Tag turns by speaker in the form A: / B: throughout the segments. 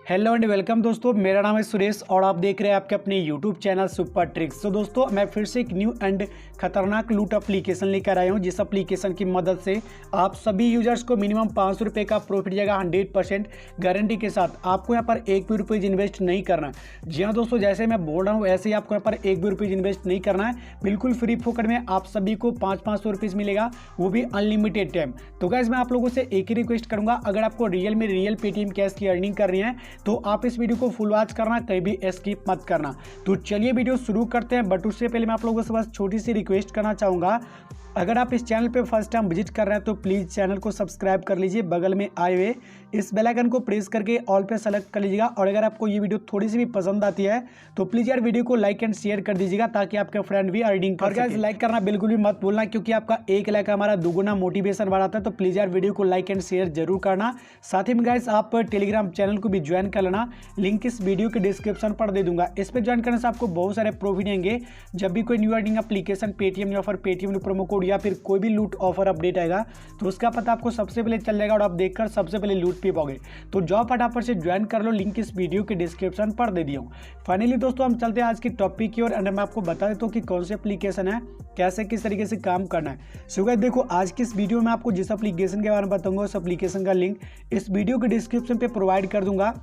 A: Hello and welcome दोस्तों, मेरा नाम है सुरेश और आप देख रहे हैं आपके अपने यूट्यूब चैनल सुपर ट्रिक्स। तो दोस्तों मैं फिर से एक न्यू एंड खतरनाक लूट एप्लीकेशन लेकर आया हूं, जिस एप्लीकेशन की मदद से आप सभी यूजर्स को मिनिमम 500 रुपये का प्रॉफिट जाएगा 100% गारंटी के साथ। आपको यहाँ पर एक भी रुपये इन्वेस्ट नहीं करना है। जी हाँ दोस्तों, जैसे मैं बोल रहा हूँ ऐसे ही आपको यहाँ पर एक भी रुपये इन्वेस्ट नहीं करना है। बिल्कुल फ्री फोकट में आप सभी को 500 रुपीज़ मिलेगा, वो भी अनलिमिटेड टाइम। तो गाइस मैं आप लोगों से एक ही रिक्वेस्ट करूँगा, अगर आपको रियल में रियल पेटीएम कैश की अर्निंग करनी है तो आप इस वीडियो को फुल वॉच करना, कहीं भी स्किप मत करना। तो चलिए वीडियो शुरू करते हैं, बट उससे पहले मैं आप लोगों से बस छोटी सी रिक्वेस्ट करना चाहूँगा, अगर आप इस चैनल पे फर्स्ट टाइम विजिट कर रहे हैं तो प्लीज़ चैनल को सब्सक्राइब कर लीजिए, बगल में आए हुए इस बेल आइकन को प्रेस करके ऑल पे सेलेक्ट कर लीजिएगा। और अगर आपको ये वीडियो थोड़ी सी भी पसंद आती है तो प्लीज़ यार वीडियो को लाइक एंड शेयर कर दीजिएगा, ताकि आपके फ्रेंड भी अर्निंग कर सकें। लाइक करना बिल्कुल भी मत भूलना, क्योंकि आपका एक लाइक हमारा दुगुना मोटिवेशन बढ़ाता है। तो प्लीज़ यार वीडियो को लाइक एंड शेयर जरूर करना। साथ ही में गाइस आप टेलीग्राम चैनल को भी ज्वाइन कर लेना, लिंक इस वीडियो के डिस्क्रिप्शन पर दे दूंगा। इस पर ज्वाइन करने से आपको बहुत सारे प्रॉफिट देंगे। जब भी कोई न्यू अर्निंग एप्लीकेशन पेटीएम या फिर पेटीएम प्रोमो कोड या फिर कोई भी लूट ऑफर अपडेट आएगा तो उसका पता आपको सबसे पहले चल जाएगा और आप देखकर सबसे पहले लूट पी पाओगे। तो जाओ फटाफट से ज्वाइन कर लो, लिंक इस वीडियो के डिस्क्रिप्शन पर दे दिया हूँ। फाइनली दोस्तों हम चलते हैं आज की टॉपिक की ओर, मैं आपको बता देता हूँ कि कौन सी एप्लीकेशन है, कैसे किस तरीके से काम करना है। सो गाइस देखो, आज की इस वीडियो में आपको जिस एप्लीकेशन के बारे में बताऊंगा उस एप्लीकेशन का लिंक इस वीडियो के डिस्क्रिप्शन पे प्रोवाइड कर दूंगा।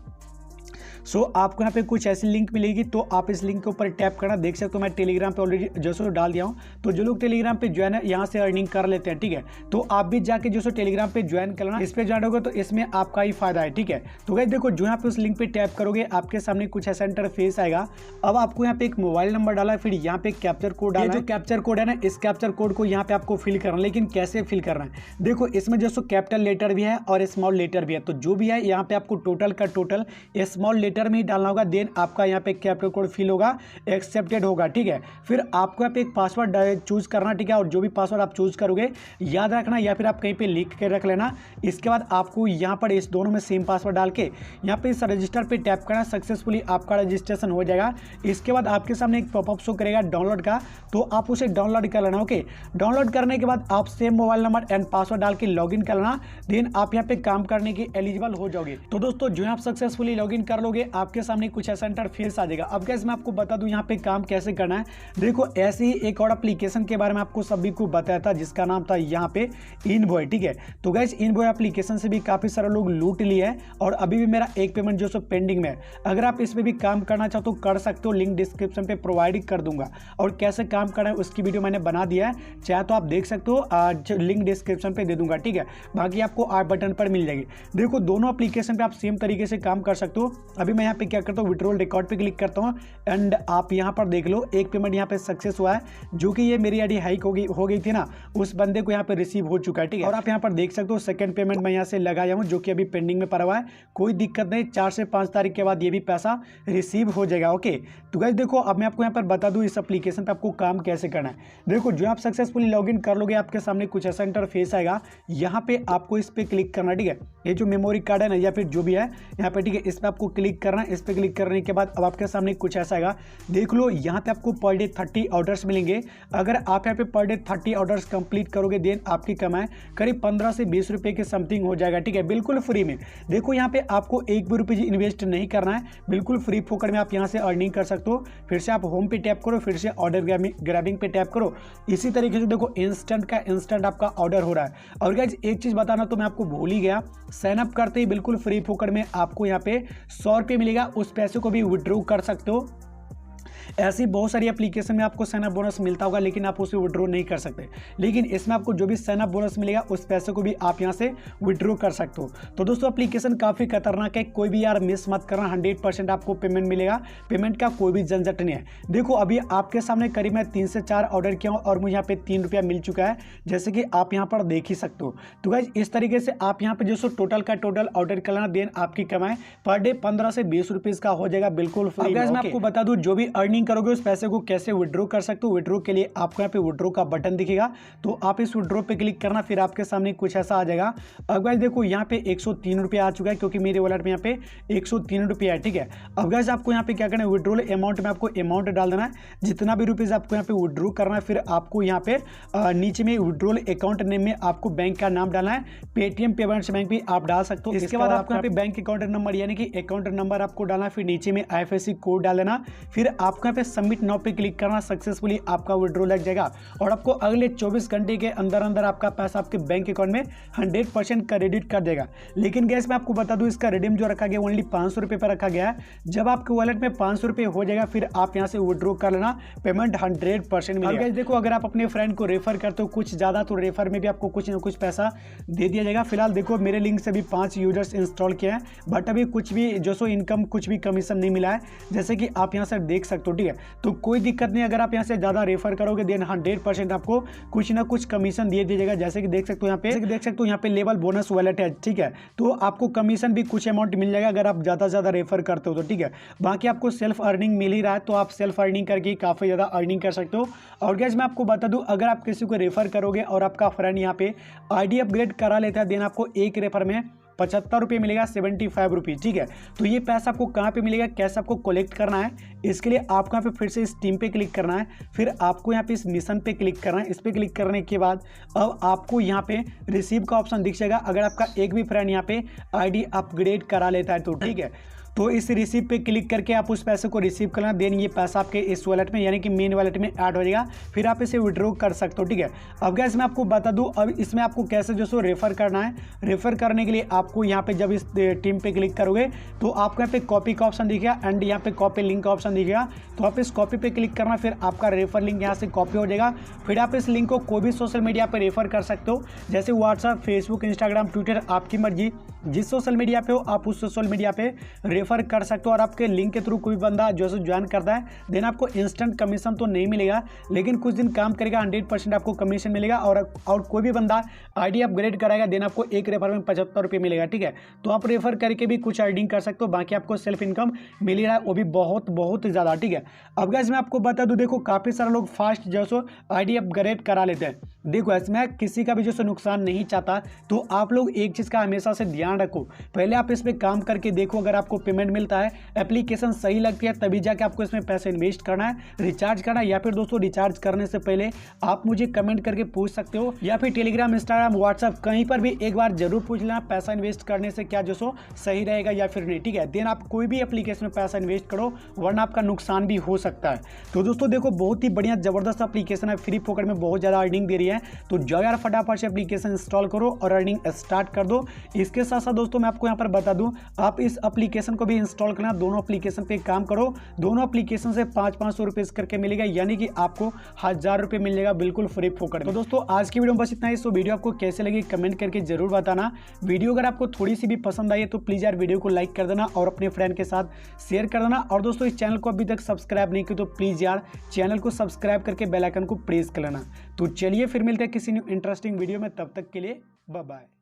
A: सो आपको यहाँ पे कुछ ऐसी लिंक मिलेगी, तो आप इस लिंक के ऊपर टैप करना। देख सकते हो मैं टेलीग्राम पे ऑलरेडी जो सो डाल दिया हूँ, तो जो लोग टेलीग्राम पे ज्वाइन है यहाँ से अर्निंग कर लेते हैं, ठीक है। तो आप भी जाके जो सो टेलीग्राम पे ज्वाइन करना, इस पे ज्वाइन होगा तो इसमें आपका ही फायदा है, ठीक है। तो गाइस देखो, जो यहाँ पे उस लिंक पे टैप करोगे आपके सामने कुछ ऐसा इंटरफेस आएगा। अब आपको यहाँ पे एक मोबाइल नंबर डाला है, फिर यहाँ पे कैप्चर कोड डाला है। जो कैप्चर कोड है ना, इस कैप्चर कोड को यहाँ पे आपको फिल करना है। लेकिन कैसे फिल करना है, देखो इसमें जो सो कैपिटल लेटर भी है और स्मॉल लेटर भी है। तो जो भी है यहाँ पे आपको टोटल का टोटल स्मॉल लेटर में ही डालना होगा। देन आपका यहाँ पे कैप्चर कोड फिल होगा, एक्सेप्टेड होगा, ठीक है। फिर आपको यहाँ पे एक पासवर्ड चूज करना, ठीक है। और जो भी पासवर्ड आप चूज करोगे याद रखना, या फिर आप कहीं पे लिख के रख लेना। इसके बाद आपको यहाँ पर इस दोनों में सेम पासवर्ड डाल के यहाँ पे इस रजिस्टर पे टैप करना। सक्सेसफुली आपका रजिस्ट्रेशन हो जाएगा। इसके बाद आपके सामने एक पॉपअप शो करेगा डाउनलोड का, तो आप उसे डाउनलोड कर लेना, ओके। डाउनलोड करने के बाद आप same mobile number and password डाल के लॉगिन कर लेना। देन आप यहाँ पे काम करने के एलिजिबल हो जाओगे। तो दोस्तों जो आप सक्सेसफुली लॉगिन कर लोगे आपके सामने कुछ ऐसा इंटरफेस आ जाएगा। अब गाइस मैं आपको बता दूं यहाँ पे काम कैसे करना है। देखो ऐसे ही एक और एप्लीकेशन के बारे में आपको सभी को बताया था, जिसका नाम था यहाँ पे इनवॉय, ठीक है। तो गाइस इनवॉय एप्लीकेशन से भी काफी सारे लोग लूट लिए हैं और अभी भी मेरा एक पेमेंट जो सो पेंडिंग में है। अगर आप इस पे भी काम करना चाहो तो कर सकते हो, लिंक डिस्क्रिप्शन पे प्रोवाइड कर दूंगा। और कैसे काम करना है उसकी वीडियो मैंने बना दिया है, चाहे तो आप देख सकते हो, लिंक डिस्क्रिप्शन पे दे दूंगा, ठीक है। बाकी आपको आई बटन पर मिल जाएगी। देखो दोनों एप्लीकेशन पे आप सेम तरीके से काम कर सकते हो। अभी मैं यहाँ पे क्या करता हूँ, विड्रॉल रिकॉर्ड पे क्लिक करता हूँ एंड आप यहाँ पर देख लो एक पेमेंट यहाँ पे सक्सेस हुआ है, जो कि ये मेरी आईडी हाइक हो गई थी ना, उस बंदे को यहाँ पे रिसीव हो चुका है, ठीक है। और आप यहाँ पर देख सकते हो सेकंड पेमेंट मैं यहाँ से लगाया हूँ, जो कि अभी पेंडिंग में पड़ा हुआ है। कोई दिक्कत नहीं, 4 से 5 तारीख के बाद ये भी पैसा रिसीव हो जाएगा, ओके। तो गाइस देखो अब मैं आपको यहाँ पर बता दूँ इस एप्लीकेशन पे आपको काम कैसे करना है। देखो जो आप सक्सेसफुली लॉगिन कर लोगे आपके सामने कुछ ऐसा इंटरफेस आएगा। यहाँ पे आपको इस पे क्लिक करना, ठीक है। ये जो मेमोरी कार्ड है ना या फिर जो भी है यहाँ पे, ठीक है, इस पे आपको क्लिक करना है। इस पे क्लिक करने के बाद अब आपके सामने कुछ ऐसा आएगा। देख लो यहाँ पे आपको पर डे 30 ऑर्डर्स मिलेंगे। अगर आप यहाँ पे पर डे 30 ऑर्डर्स कंप्लीट करोगे देन आपकी कमाई करीब 15 से 20 रुपए के समथिंग हो जाएगा, ठीक है, बिल्कुल फ्री में। देखो यहाँ पे आपको एक भी रुपये इन्वेस्ट नहीं करना है, बिल्कुल फ्री फोकट में आप यहाँ से अर्निंग कर सकते हो। फिर से आप होम पे टैप करो, फिर से ऑर्डर ग्रैबिंग पे टैप करो। इसी तरीके से देखो इंस्टेंट का इंस्टेंट आपका ऑर्डर हो रहा है। और गाइस एक चीज बताना तो मैं आपको भूल ही गया, साइन अप करते ही बिल्कुल फ्री फोकट में आपको यहाँ पे 100 रुपये मिलेगा। उस पैसे को भी विड्रॉ कर सकते हो। ऐसी बहुत सारी एप्लीकेशन में आपको साइन अप बोनस मिलता होगा, लेकिन आप उसे विड्रॉ नहीं कर सकते। लेकिन इसमें आपको जो भी साइन अप बोनस मिलेगा उस पैसे को भी आप यहां से विड्रॉ कर सकते हो। तो दोस्तों एप्लीकेशन काफ़ी खतरनाक है, कोई भी यार मिस मत करना। 100% आपको पेमेंट मिलेगा, पेमेंट का कोई भी झंझट नहीं है। देखो अभी आपके सामने करीब मैं 3 से 4 ऑर्डर किया हूँ और मुझे यहाँ पे 3 रुपया मिल चुका है, जैसे कि आप यहाँ पर देख ही सकते हो। तो गाइस इस तरीके से आप यहाँ पे जो सो टोटल का टोटल ऑर्डर करना, देन आपकी कमाई पर डे 15 से 20 रुपीज़ का हो जाएगा, बिल्कुल फ्री। मैं आपको बता दूँ जो भी अर्निंग अर्निंग करोगे उस पैसे को कैसे विड्रॉ कर सकते हो। विड्रॉ के लिए आपको यहाँ पे विड्रॉ का बटन दिखेगा, तो आप इस विड्रॉ पे क्लिक करना, फिर आपके सामने कुछ ऐसा आ जाएगा। अब गाइस देखो यहाँ पे 103 रुपये आ चुका है, क्योंकि मेरे वॉलेट में यहाँ पे 103 रुपये है, ठीक है। अब गाइस आपको यहाँ पे क्या करना है, विड्रॉल अमाउंट में आपको अमाउंट डाल देना है, जितना भी रुपीज़ आपको यहाँ पे विड्रॉ करना है। फिर आपको यहाँ पे नीचे में विड्रॉल अकाउंट नेम में आपको बैंक का नाम डालना है। पेटीएम पेमेंट्स बैंक भी आप डाल सकते हो। इसके बाद आपको यहाँ पे बैंक अकाउंट नंबर यानी कि अकाउंट नंबर आपको डालना है, फिर नीचे में IFSC कोड डालना, फिर आपको यहाँ पे सबमिट नाउ पे क्लिक करना। सक्सेसफुली आपका विड्रॉ लग जाएगा और आपको अगले 24 घंटे के अंदर अंदर आपका पैसा आपके बैंक अकाउंट में 100% क्रेडिट कर देगा। लेकिन गैस मैं आपको बता दूं, इसका रिडीम जो रखा गया ओनली 500 रुपये पर रखा गया है। जब आपके वॉलेट में 500 रुपये हो जाएगा, फिर आप यहाँ से विड्रॉ कर लेना, पेमेंट 100% मिलेगा। देखो अगर आप अपने फ्रेंड को रेफर करते हो कुछ ज़्यादा, तो रेफर में भी आपको कुछ ना कुछ पैसा दे दिया जाएगा। फिलहाल देखो मेरे लिंक से भी 5 यूजर्स इंस्टॉल किया है, बट अभी कुछ भी जो सो इनकम कुछ भी कमीशन नहीं मिला है, जैसे कि आप यहाँ से देख सकते हो, ठीक है। तो कोई दिक्कत नहीं, अगर आप यहाँ से ज़्यादा रेफर करोगे देन 100% आपको कुछ ना कुछ कमीशन दिया जाएगा। जैसे कि देख सकते हो यहाँ पे लेवल बोनस वॉलेट है, ठीक है। तो आपको कमीशन भी कुछ अमाउंट मिल जाएगा अगर आप ज़्यादा से ज़्यादा रेफर करते हो तो, ठीक है। बाकी आपको सेल्फ अर्निंग मिल ही रहा है, तो आप सेल्फ अर्निंग करके काफ़ी ज़्यादा अर्निंग कर सकते हो। और गैस मैं आपको बता दूं, अगर आप किसी को रेफर करोगे और आपका फ्रेंड यहाँ पे ID अपग्रेड करा लेता है, देन आपको एक रेफर में 75 रुपये मिलेगा, 75 रुपये, ठीक है। तो ये पैसा आपको कहाँ पे मिलेगा, कैसे आपको कलेक्ट करना है, इसके लिए आपको यहाँ पे फिर से इस टीम पे क्लिक करना है, फिर आपको यहाँ पे इस मिशन पे क्लिक करना है। इस पे क्लिक करने के बाद अब आपको यहाँ पे रिसीव का ऑप्शन दिख जाएगा। अगर आपका एक भी फ्रेंड यहाँ पे ID अपग्रेड करा लेता है तो, ठीक है। तो इस रिसीव पे क्लिक करके आप उस पैसे को रिसीव करना, देन ये पैसा आपके इस वॉलेट में यानी कि मेन वॉलेट में ऐड हो जाएगा, फिर आप इसे विड्रॉ कर सकते हो, ठीक है। अब गैस मैं आपको बता दूं, अब इसमें आपको कैसे जो सो रेफर करना है। रेफर करने के लिए आपको यहाँ पे जब इस टीम पे क्लिक करोगे तो आपको यहाँ पे कॉपी का ऑप्शन दिखेगा एंड यहाँ पे कॉपी लिंक का ऑप्शन दिखेगा। तो आप इस कॉपी पे क्लिक करना, फिर आपका रेफर लिंक यहाँ से कॉपी हो जाएगा। फिर आप इस लिंक को कोई भी सोशल मीडिया पर रेफर कर सकते हो, जैसे व्हाट्सएप, फेसबुक, इंस्टाग्राम, ट्विटर, आपकी मर्जी जिस सोशल मीडिया पे हो आप उस सोशल मीडिया पे रेफर कर सकते हो। और आपके लिंक के थ्रू कोई बंदा जो है ज्वाइन करता है, देन आपको इंस्टेंट कमीशन तो नहीं मिलेगा, लेकिन कुछ दिन काम करेगा 100% आपको कमीशन मिलेगा। और कोई भी बंदा ID अपग्रेड कराएगा, देन आपको एक रेफर में 75 रुपये मिलेगा, ठीक है। तो आप रेफर करके भी कुछ अर्निंग कर सकते हो, बाकी आपको सेल्फ इनकम मिल ही रहा है, वो भी बहुत ज़्यादा, ठीक है। अब गाइस मैं आपको बता दूं, देखो काफ़ी सारे लोग फास्ट जो सो ID अपग्रेड करा लेते हैं। देखो इसमें किसी का भी जो सो नुकसान नहीं चाहता, तो आप लोग एक चीज़ का हमेशा से ध्यान रखो, पहले आप इस पे काम करके देखो, अगर आपको पेमेंट मिलता है, एप्लीकेशन सही लगती है, तभी जाके आपको इसमें पैसे इन्वेस्ट करना है, रिचार्ज करना है। या फिर दोस्तों रिचार्ज करने से पहले आप मुझे कमेंट करके पूछ सकते हो, या फिर टेलीग्राम, इंस्टाग्राम, व्हाट्सएप कहीं पर भी एक बार जरूर पूछ लेना पैसा इन्वेस्ट करने से क्या जो सो सही रहेगा या फिर नहीं, ठीक है। देन आप कोई भी एप्लीकेशन में पैसा इन्वेस्ट करो, वरना आपका नुकसान भी हो सकता है। तो दोस्तों देखो बहुत ही बढ़िया जबरदस्त एप्लीकेशन है, फ्री फोकट में बहुत ज़्यादा अर्निंग दे रही है। तो जाओ यार फटाफट से एप्लीकेशन इंस्टॉल करो और अर्निंग स्टार्ट कर दो। इसके साथ साथ दोस्तों मैं आपको यहाँ पर बता दूं, आप इस एप्लीकेशन को भी इंस्टॉल करना, दोनों एप्लीकेशन पे काम करो, दोनों एप्लीकेशन से 500 रुपये करके मिलेगा, यानी कि आपको 1000 रुपये मिल जाएगा बिल्कुल फ्री फोकट। तो दोस्तों आज की वीडियो में बस इतना ही। सो वीडियो आपको कैसे लगी कमेंट करके जरूर बताना। वीडियो अगर आपको थोड़ी सी भी पसंद आई है तो प्लीज़ यार वीडियो को लाइक कर देना और अपने फ्रेंड के साथ शेयर कर देना। और दोस्तों इस चैनल को अभी तक सब्सक्राइब नहीं किया तो प्लीज़ यार चैनल को सब्सक्राइब करके बेल आइकन को प्रेस कर लेना। तो चलिए फिर मिलते हैं किसी न्यू इंटरेस्टिंग वीडियो में, तब तक के लिए बाय बाय।